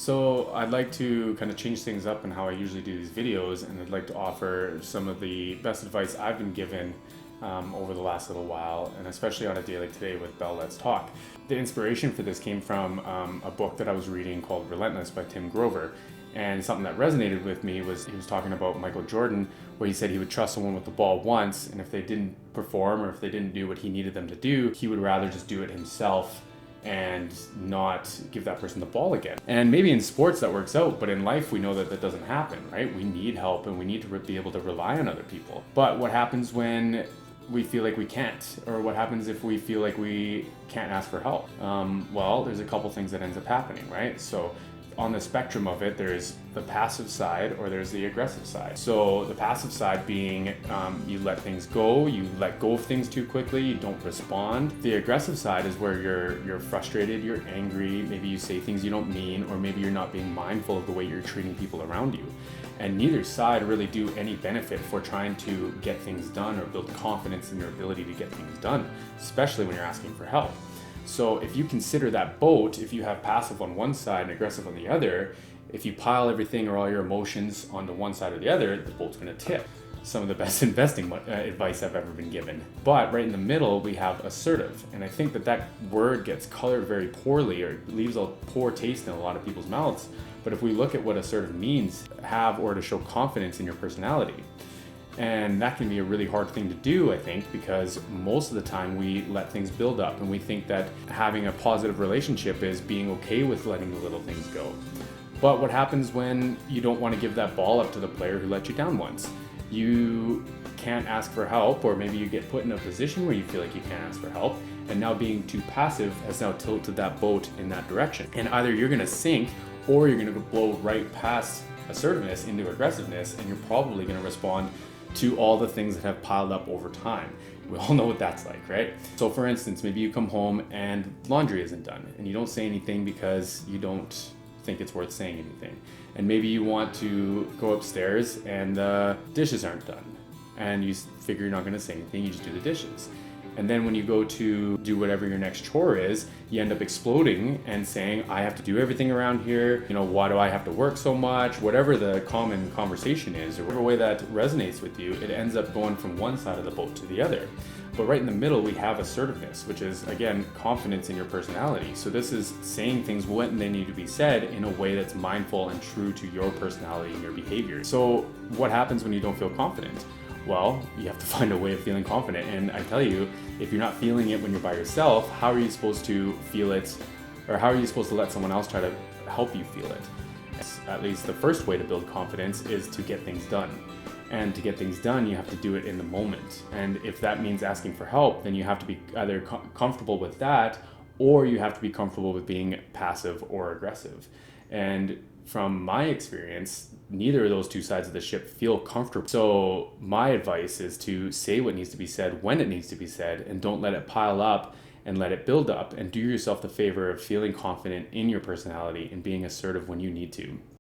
So I'd like to kind of change things up in how I usually do these videos, and I'd like to offer some of the best advice I've been given over the last little while, and especially on a day like today with Bell Let's Talk. The inspiration for this came from a book that I was reading called Relentless by Tim Grover. And something that resonated with me was he was talking about Michael Jordan, where he said he would trust someone with the ball once, and if they didn't perform or if they didn't do what he needed them to do, he would rather just do it himself and not give that person the ball again. And maybe in sports that works out, but in life we know that that doesn't happen, right? We need help and we need to be able to rely on other people. But what happens when we feel like we can't? Or what happens if we feel like we can't ask for help? Well, there's a couple things that ends up happening, right? So on the spectrum of it, there's the passive side or there's the aggressive side. So the passive side being you let things go, you let go of things too quickly, you don't respond. The aggressive side is where you're frustrated, you're angry, maybe you say things you don't mean, or maybe you're not being mindful of the way you're treating people around you. And neither side really do any benefit for trying to get things done or build confidence in your ability to get things done, especially when you're asking for help. So if you consider that boat, if you have passive on one side and aggressive on the other, if you pile everything or all your emotions onto one side or the other, the boat's going to tip. Some of the best investing advice I've ever been given. But right in the middle, we have assertive. And I think that word gets colored very poorly or leaves a poor taste in a lot of people's mouths. But if we look at what assertive means, have or to show confidence in your personality. And that can be a really hard thing to do, I think, because most of the time we let things build up and we think that having a positive relationship is being okay with letting the little things go. But what happens when you don't want to give that ball up to the player who let you down once? You can't ask for help, or maybe you get put in a position where you feel like you can't ask for help, and now being too passive has now tilted that boat in that direction. And either you're going to sink or you're going to blow right past assertiveness into aggressiveness, and you're probably going to respond to all the things that have piled up over time. We all know what that's like, right? So for instance, maybe you come home and laundry isn't done and you don't say anything because you don't think it's worth saying anything. And maybe you want to go upstairs and the dishes aren't done and you figure you're not going to say anything, you just do the dishes. And then when you go to do whatever your next chore is, you end up exploding and saying, I have to do everything around here. You know, why do I have to work so much? Whatever the common conversation is, or whatever way that resonates with you, it ends up going from one side of the boat to the other. But right in the middle, we have assertiveness, which is, again, confidence in your personality. So this is saying things when they need to be said in a way that's mindful and true to your personality and your behavior. So what happens when you don't feel confident? Well, you have to find a way of feeling confident. And I tell you, if you're not feeling it when you're by yourself, how are you supposed to feel it? Or how are you supposed to let someone else try to help you feel it? At least the first way to build confidence is to get things done. And to get things done, you have to do it in the moment. And if that means asking for help, then you have to be either comfortable with that, or you have to be comfortable with being passive or aggressive. And from my experience, neither of those two sides of the ship feel comfortable. So my advice is to say what needs to be said when it needs to be said, and don't let it pile up and let it build up, and do yourself the favor of feeling confident in your personality and being assertive when you need to.